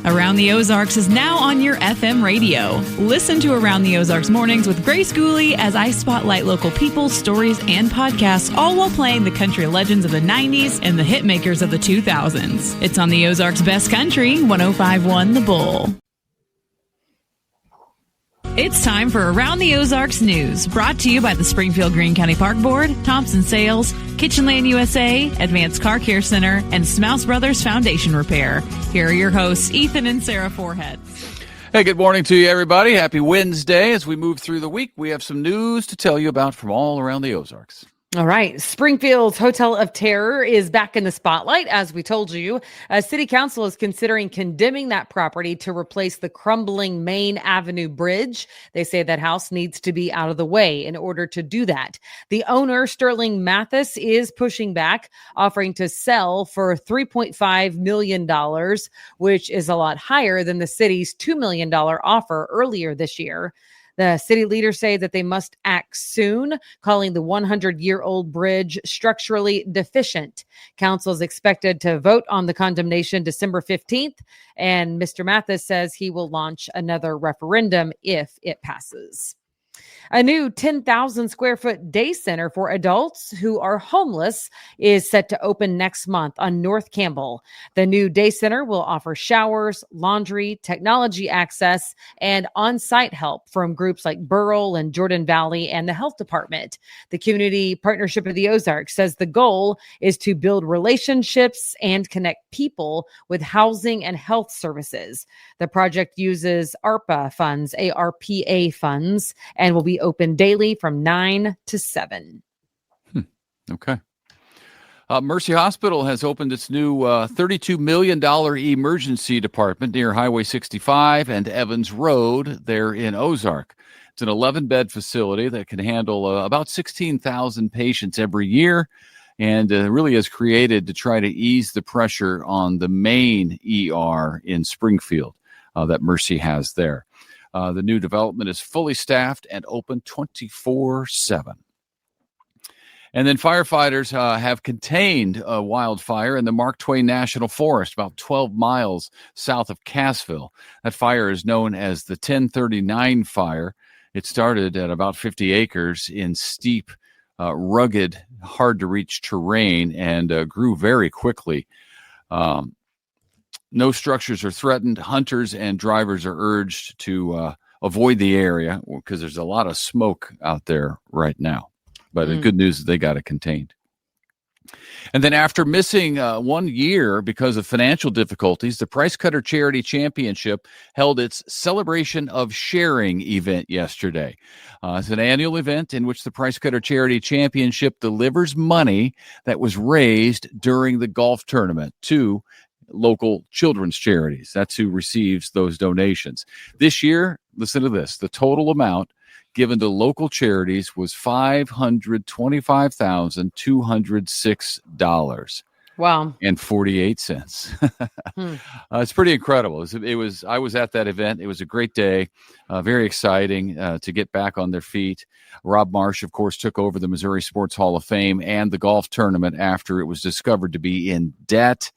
Around the Ozarks is now on your FM radio. Listen to Around the Ozarks mornings with Grace Gooley as I spotlight local people, stories, and podcasts, all while playing the country legends of the 90s and the hit makers of the 2000s. It's on the Ozarks Best Country, 105.1 The Bull. It's time for Around the Ozarks News, brought to you by the Springfield Greene County Park Board, Thompson Sales, Kitchenland USA, Advanced Car Care Center, and Smouse Brothers Foundation Repair. Here are your hosts, Ethan and Sarah Forehead. Hey, good morning to you, everybody. Happy Wednesday. As we move through the week, we have some news to tell you about from all around the Ozarks. All right. Springfield's Hotel of Terror is back in the spotlight, as we told you. City Council is considering condemning that property to replace the crumbling Main Avenue Bridge. They say that house needs to be out of the way in order to do that. The owner, Sterling Mathis, is pushing back, offering to sell for $3.5 million, which is a lot higher than the city's $2 million offer earlier this year. The city leaders say that they must act soon, calling the 100-year-old bridge structurally deficient. Council is expected to vote on the condemnation December 15th, and Mr. Mathis says he will launch another referendum if it passes. A new 10,000 square foot day center for adults who are homeless is set to open next month on North Campbell. The new day center will offer showers, laundry, technology access, and on-site help from groups like Burrell and Jordan Valley and the health department. The Community Partnership of the Ozarks says the goal is to build relationships and connect people with housing and health services. The project uses ARPA funds, ARPA funds, and will be open daily from 9 to 7. Okay. Mercy Hospital has opened its new $32 million emergency department near Highway 65 and Evans Road there in Ozark. It's an 11-bed facility that can handle about 16,000 patients every year, and really is created to try to ease the pressure on the main ER in Springfield that Mercy has there. The new development is fully staffed and open 24/7. And then firefighters have contained a wildfire in the Mark Twain National Forest, about 12 miles south of Cassville. That fire is known as the 1039 fire. It started at about 50 acres in steep, rugged, hard-to-reach terrain and grew very quickly. No structures are threatened. Hunters and drivers are urged to avoid the area because there's a lot of smoke out there right now. But the good news is they got it contained. And then after missing 1 year because of financial difficulties, the Price Cutter Charity Championship held its Celebration of Sharing event yesterday. It's an annual event in which the Price Cutter Charity Championship delivers money that was raised during the golf tournament to local children's charities. That's who receives those donations. This year, listen to this, the total amount given to local charities was $525,206. Wow. And 48 cents. It's pretty incredible. I was at that event. It was a great day. Very exciting to get back on their feet. Rob Marsh, of course, took over the Missouri Sports Hall of Fame and the golf tournament after it was discovered to be in debt.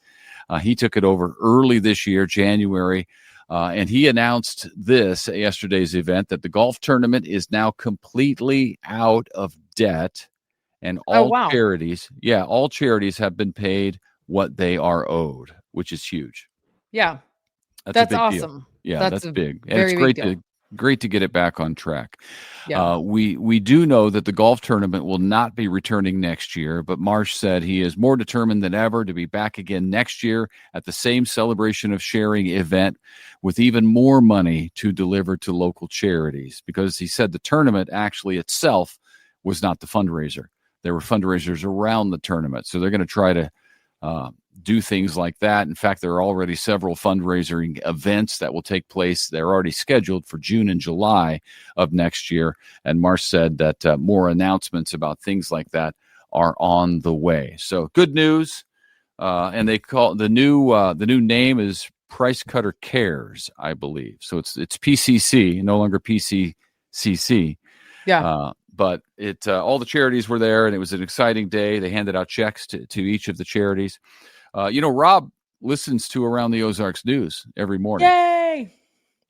He took it over early this year, January, and he announced this at yesterday's event that the golf tournament is now completely out of debt, and all charities have been paid what they are owed, which is huge. Yeah, that's awesome. Deal. Yeah, that's big. And it's great to get it back on track. Yeah. We do know that the golf tournament will not be returning next year, but Marsh said he is more determined than ever to be back again next year at the same Celebration of Sharing event with even more money to deliver to local charities, because he said the tournament actually itself was not the fundraiser. There were fundraisers around the tournament, so they're going to try to do things like that. In fact, there are already several fundraising events that will take place. They're already scheduled for June and July of next year. And Marsh said that more announcements about things like that are on the way. So good news. And they call the new name is Price Cutter Cares, I believe. So it's PCC, no longer PCCC. Yeah. But all the charities were there, and it was an exciting day. They handed out checks to each of the charities. Rob listens to Around the Ozarks News every morning. Yay!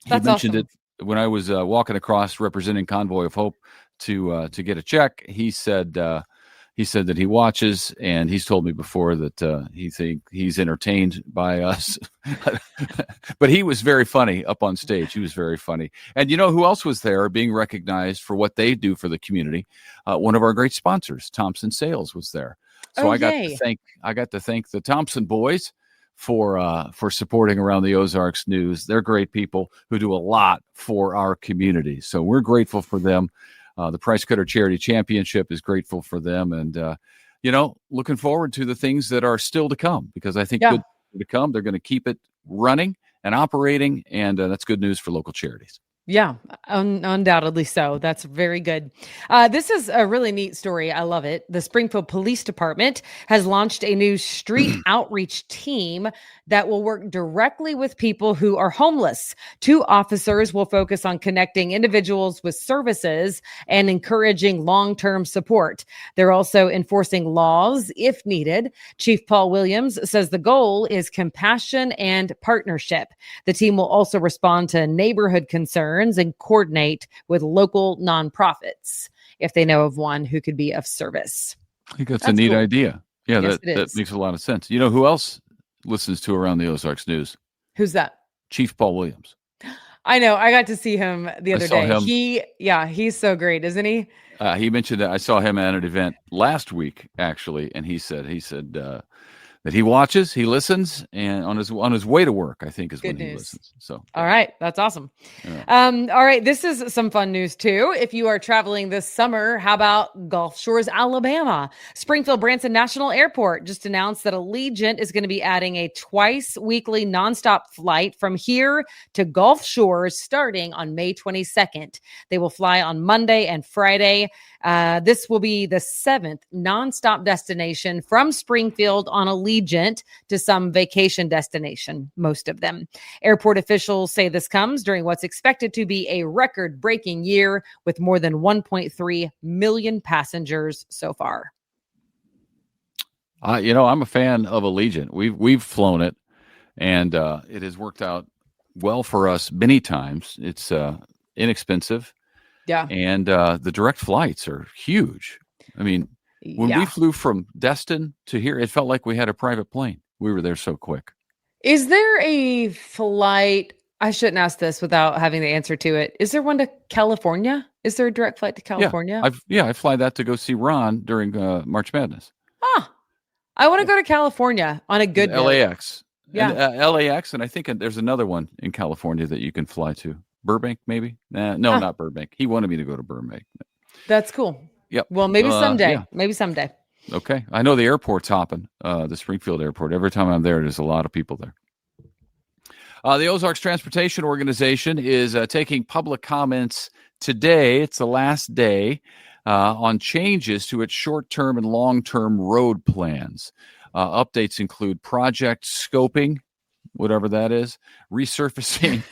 That's he mentioned awesome. it when I was walking across representing Convoy of Hope to get a check. He said that he watches, and he's told me before that he's entertained by us. But he was very funny up on stage. He was very funny. And you know who else was there being recognized for what they do for the community? One of our great sponsors, Thompson Sales, was there. So I got to thank the Thompson boys for supporting Around the Ozarks News. They're great people who do a lot for our community. So we're grateful for them. The Price Cutter Charity Championship is grateful for them. And, looking forward to the things that are still to come, because I think good to come. They're going to keep it running and operating. And that's good news for local charities. Yeah, undoubtedly so. That's very good. This is a really neat story. I love it. The Springfield Police Department has launched a new street outreach team that will work directly with people who are homeless. 2 officers will focus on connecting individuals with services and encouraging long-term support. They're also enforcing laws if needed. Chief Paul Williams says the goal is compassion and partnership. The team will also respond to neighborhood concerns and coordinate with local nonprofits if they know of one who could be of service. I think that's a neat idea. Yeah, Yes, that makes a lot of sense. You know who else listens to Around the Ozarks News? Who's that? Chief Paul Williams. I know. I got to see him the other day. Him. He's so great, isn't he? He mentioned that I saw him at an event last week, actually, and he said that he watches, he listens, and on his way to work, I think, is when he listens. So, all right, that's awesome. Yeah. All right, this is some fun news too. If you are traveling this summer, how about Gulf Shores, Alabama? Springfield Branson National Airport just announced that Allegiant is going to be adding a twice weekly nonstop flight from here to Gulf Shores starting on May 22nd. They will fly on Monday and Friday. This will be the 7th nonstop destination from Springfield on Allegiant to some vacation destination, most of them. Airport officials say this comes during what's expected to be a record-breaking year with more than 1.3 million passengers so far. I'm a fan of Allegiant. We've flown it, and it has worked out well for us many times. It's inexpensive. Yeah. And the direct flights are huge. I mean, when we flew from Destin to here, it felt like we had a private plane. We were there so quick. Is there a flight? I shouldn't ask this without having the answer to it. Is there one to California? Is there a direct flight to California? I fly that to go see Ron during March Madness. I want to go to California on a good day. LAX. Yeah. And, LAX, and I think there's another one in California that you can fly to. Burbank, maybe? No, not Burbank. He wanted me to go to Burbank. That's cool. Yep. Well, maybe someday. Yeah. Maybe someday. Okay. I know the airport's hopping, the Springfield airport. Every time I'm there, there's a lot of people there. The Ozarks Transportation Organization is taking public comments today. It's the last day on changes to its short-term and long-term road plans. Updates include project scoping, whatever that is, resurfacing,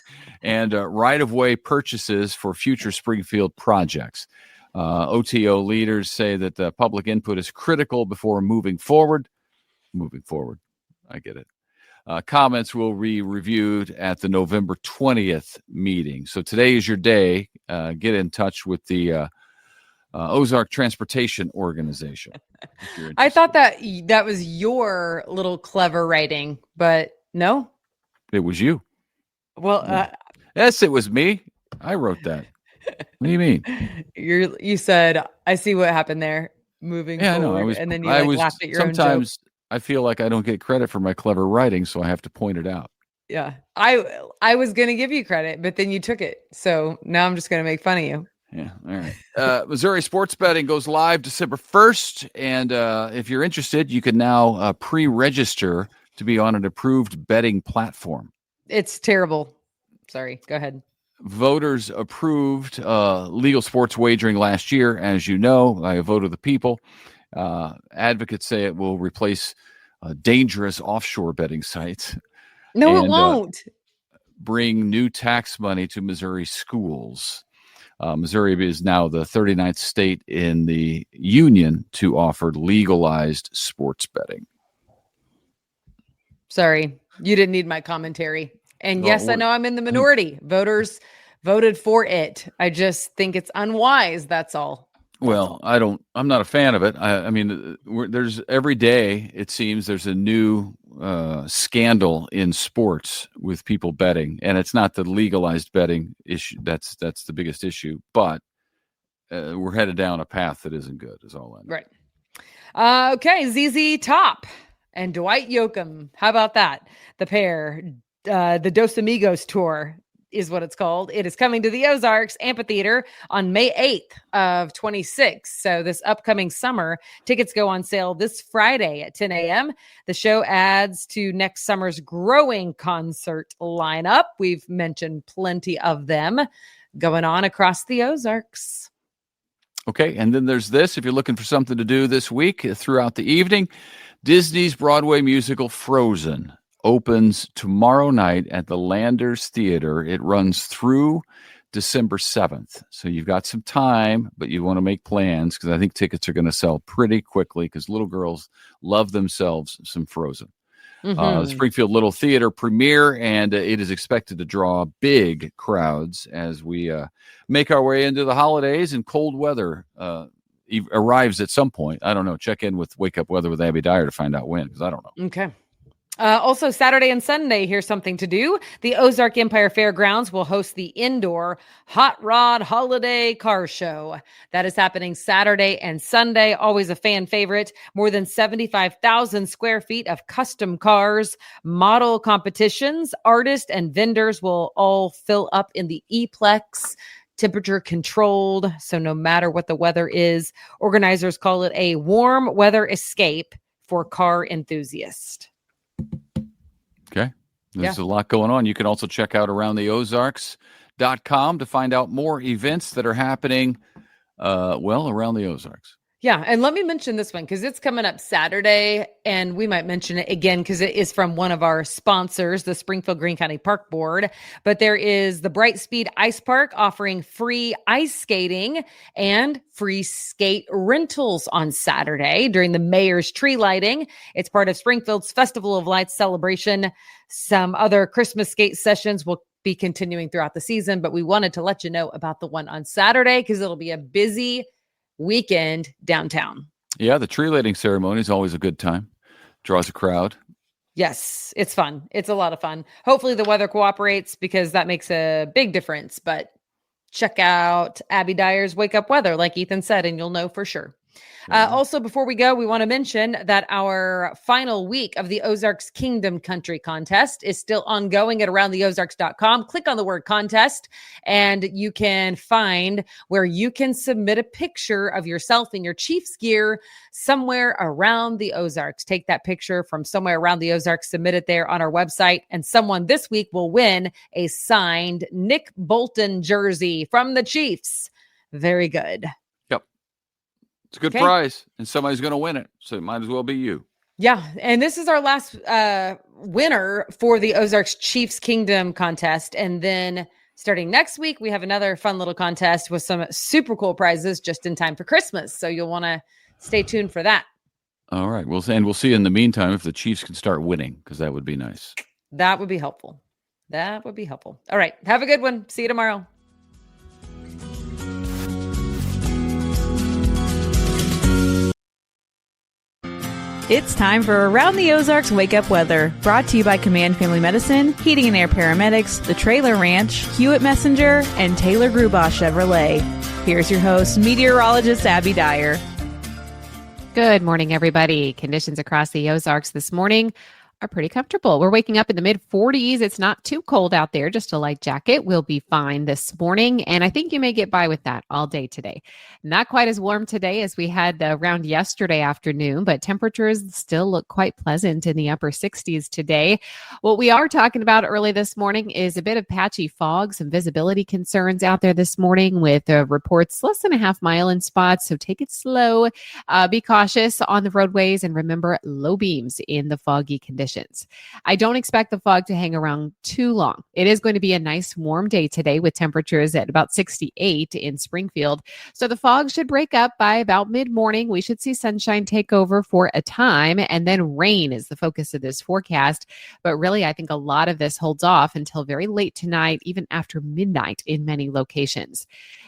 and right-of-way purchases for future Springfield projects. OTO leaders say that the public input is critical before moving forward. I get it. Comments will be reviewed at the November 20th meeting. So today is your day. Get in touch with the Ozark Transportation Organization. I thought that was your little clever writing, but no? It was you. Well, yes, it was me. I wrote that. What do you mean? You said, I see what happened there. Moving forward, and then you laughed at your own joke. Sometimes I feel like I don't get credit for my clever writing, so I have to point it out. Yeah, I was going to give you credit, but then you took it. So now I'm just going to make fun of you. Yeah, all right. Missouri sports betting goes live December 1st, and if you're interested, you can now pre-register to be on an approved betting platform. It's terrible. Sorry, go ahead. Voters approved legal sports wagering last year, as you know, by a vote of the people. Advocates say it will replace dangerous offshore betting sites. No, it won't. Bring new tax money to Missouri schools. Missouri is now the 39th state in the union to offer legalized sports betting. Sorry. You didn't need my commentary. And Well, yes, I know I'm in the minority. Voters voted for it. I just think it's unwise. That's all. Well, I'm not a fan of it. I mean, there's every day, it seems there's a new scandal in sports with people betting, and it's not the legalized betting issue. That's the biggest issue, but we're headed down a path that isn't good, is all I know. Right. Okay. ZZ Top and Dwight Yoakam. How about that? The pair, the Dos Amigos tour is what it's called. It is coming to the Ozarks Amphitheater on May 8th of 26. So this upcoming summer, tickets go on sale this Friday at 10 a.m. The show adds to next summer's growing concert lineup. We've mentioned plenty of them going on across the Ozarks. Okay, and then there's this. If you're looking for something to do this week throughout the evening, Disney's Broadway musical Frozen opens tomorrow night at the Landers Theater. It runs through December 7th. So you've got some time, but you want to make plans because I think tickets are going to sell pretty quickly because little girls love themselves some Frozen. The Springfield Little Theater premiere, and it is expected to draw big crowds as we make our way into the holidays, and cold weather arrives at some point. I don't know. Check in with Wake Up Weather with Abby Dyer to find out when, because I don't know. Okay. Also, Saturday and Sunday, here's something to do. The Ozark Empire Fairgrounds will host the indoor Hot Rod Holiday Car Show. That is happening Saturday and Sunday. Always a fan favorite. More than 75,000 square feet of custom cars, model competitions, artists, and vendors will all fill up in the E-Plex. Temperature controlled, so no matter what the weather is, organizers call it a warm weather escape for car enthusiasts. Okay. There's a lot going on. You can also check out aroundtheozarks.com to find out more events that are happening, around the Ozarks. Yeah. And let me mention this one because it's coming up Saturday, and we might mention it again because it is from one of our sponsors, the Springfield Greene County Park Board. But there is the Bright Speed Ice Park offering free ice skating and free skate rentals on Saturday during the mayor's tree lighting. It's part of Springfield's Festival of Lights celebration. Some other Christmas skate sessions will be continuing throughout the season, but we wanted to let you know about the one on Saturday because it'll be a busy weekend downtown. Yeah, the tree lighting ceremony is always a good time. Draws a crowd. Yes, it's fun. It's a lot of fun. Hopefully the weather cooperates because that makes a big difference. But check out Abby Dyer's Wake Up Weather, like Ethan said, and you'll know for sure. Also, before we go, we want to mention that our final week of the Ozarks Kingdom Country contest is still ongoing at aroundtheozarks.com. Click on the word contest, and you can find where you can submit a picture of yourself in your Chiefs gear somewhere around the Ozarks. Take that picture from somewhere around the Ozarks, submit it there on our website, and someone this week will win a signed Nick Bolton jersey from the Chiefs. Very good. It's a good prize, and somebody's going to win it, so it might as well be you. Yeah, and this is our last winner for the Ozarks Chiefs Kingdom contest, and then starting next week, we have another fun little contest with some super cool prizes just in time for Christmas, so you'll want to stay tuned for that. All right, we'll see in the meantime if the Chiefs can start winning, because that would be nice. That would be helpful. All right, have a good one. See you tomorrow. It's time for Around the Ozarks Wake Up Weather, brought to you by Command Family Medicine, Heating and Air Paramedics, The Trailer Ranch, Hewitt Messenger, and Taylor Grubaugh Chevrolet. Here's your host, meteorologist Abby Dyer. Good morning, everybody. Conditions across the Ozarks this morning are pretty comfortable. We're waking up in the mid 40s. It's not too cold out there. Just a light jacket will be fine this morning. And I think you may get by with that all day today. Not quite as warm today as we had around yesterday afternoon, but temperatures still look quite pleasant in the upper 60s today. What we are talking about early this morning is a bit of patchy fog, some visibility concerns out there this morning with reports less than a half mile in spots. So take it slow, be cautious on the roadways, and remember low beams in the foggy conditions conditions. I don't expect the fog to hang around too long. It is going to be a nice warm day today with temperatures at about 68 in Springfield. So the fog should break up by about mid-morning. We should see sunshine take over for a time, and then rain is the focus of this forecast. But really, I think a lot of this holds off until very late tonight, even after midnight in many locations.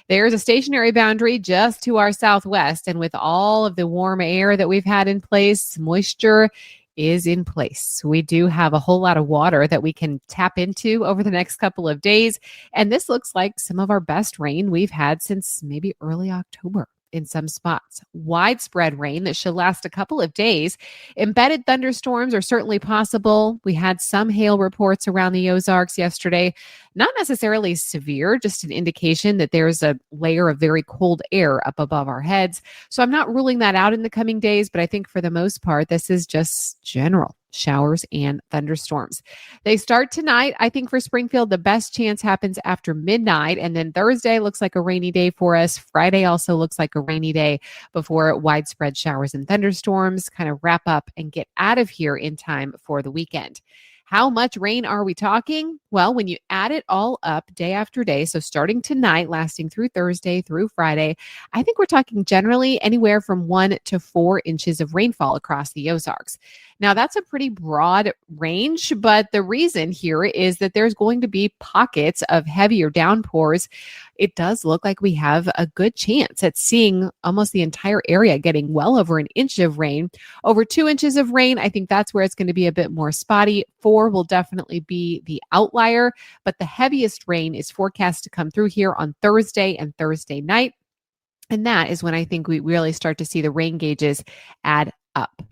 There's a stationary boundary just to our southwest, and with all of the warm air that we've had in place, moisture is in place. We do have a whole lot of water that we can tap into over the next couple of days, and this looks like some of our best rain we've had since maybe early October. In some spots, widespread rain that should last a couple of days. Embedded thunderstorms are certainly possible. We had some hail reports around the Ozarks yesterday. Not necessarily severe, just an indication that there's a layer of very cold air up above our heads. So I'm not ruling that out in the coming days, but I think for the most part, this is just general showers and thunderstorms. They start tonight. I think for Springfield, the best chance happens after midnight. And then Thursday looks like a rainy day for us. Friday also looks like a rainy day before widespread showers and thunderstorms kind of wrap up and get out of here in time for the weekend. How much rain are we talking? Well, when you add it all up day after day, so starting tonight, lasting through Thursday through Friday, I think we're talking generally anywhere from 1 to 4 inches of rainfall across the Ozarks. Now, that's a pretty broad range, but the reason here is that there's going to be pockets of heavier downpours. It does look like we have a good chance at seeing almost the entire area getting well over an inch of rain. Over 2 inches of rain, I think that's where it's going to be a bit more spotty. 4 will definitely be the outlier, but the heaviest rain is forecast to come through here on Thursday and Thursday night. And that is when I think we really start to see the rain gauges add up.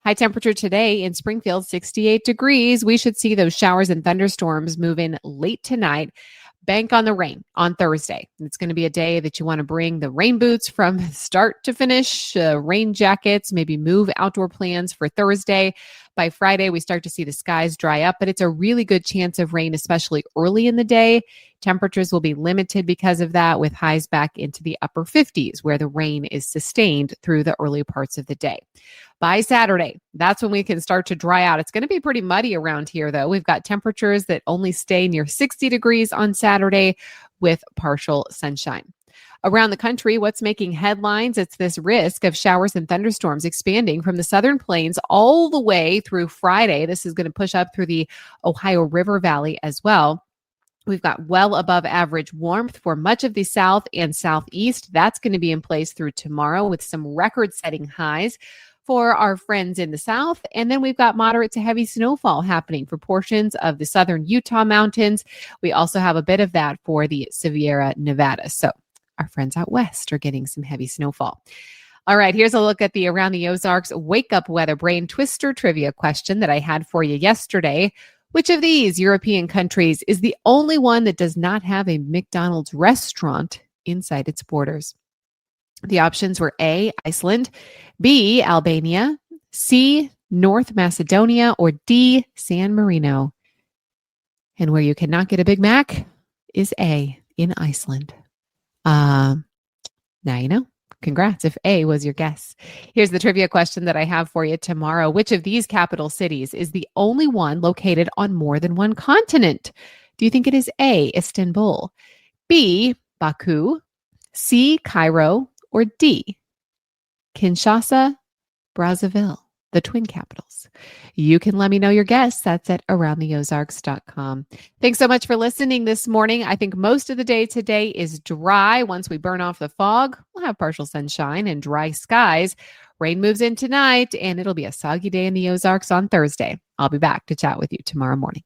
High temperature today in Springfield, 68 degrees. We should see those showers and thunderstorms move in late tonight. Bank on the rain on Thursday. It's going to be a day that you want to bring the rain boots from start to finish, rain jackets, maybe move outdoor plans for Thursday. By Friday, we start to see the skies dry up, but it's a really good chance of rain, especially early in the day. Temperatures will be limited because of that, with highs back into the upper 50s, where the rain is sustained through the early parts of the day. By Saturday, that's when we can start to dry out. It's going to be pretty muddy around here, though. We've got temperatures that only stay near 60 degrees on Saturday with partial sunshine. Around the country, what's making headlines? It's this risk of showers and thunderstorms expanding from the southern plains all the way through Friday. This is going to push up through the Ohio River Valley as well. We've got well above average warmth for much of the south and southeast. That's going to be in place through tomorrow with some record-setting highs for our friends in the south. And then we've got moderate to heavy snowfall happening for portions of the southern Utah mountains. We also have a bit of that for the Sierra Nevada. So our friends out west are getting some heavy snowfall. All right, here's a look at the Around the Ozarks Wake Up Weather Brain Twister trivia question that I had for you yesterday. Which of these European countries is the only one that does not have a McDonald's restaurant inside its borders? The options were A, Iceland, B, Albania, C, North Macedonia, or D, San Marino. And where you cannot get a Big Mac is A, in Iceland. Now you know. Congrats if A was your guess. Here's the trivia question that I have for you tomorrow. Which of these capital cities is the only one located on more than one continent? Do you think it is A, Istanbul, B, Baku, C, Cairo, or D, Kinshasa, Brazzaville, the twin capitals? You can let me know your guess. That's at aroundtheozarks.com. Thanks so much for listening this morning. I think most of the day today is dry. Once we burn off the fog, we'll have partial sunshine and dry skies. Rain moves in tonight, and it'll be a soggy day in the Ozarks on Thursday. I'll be back to chat with you tomorrow morning.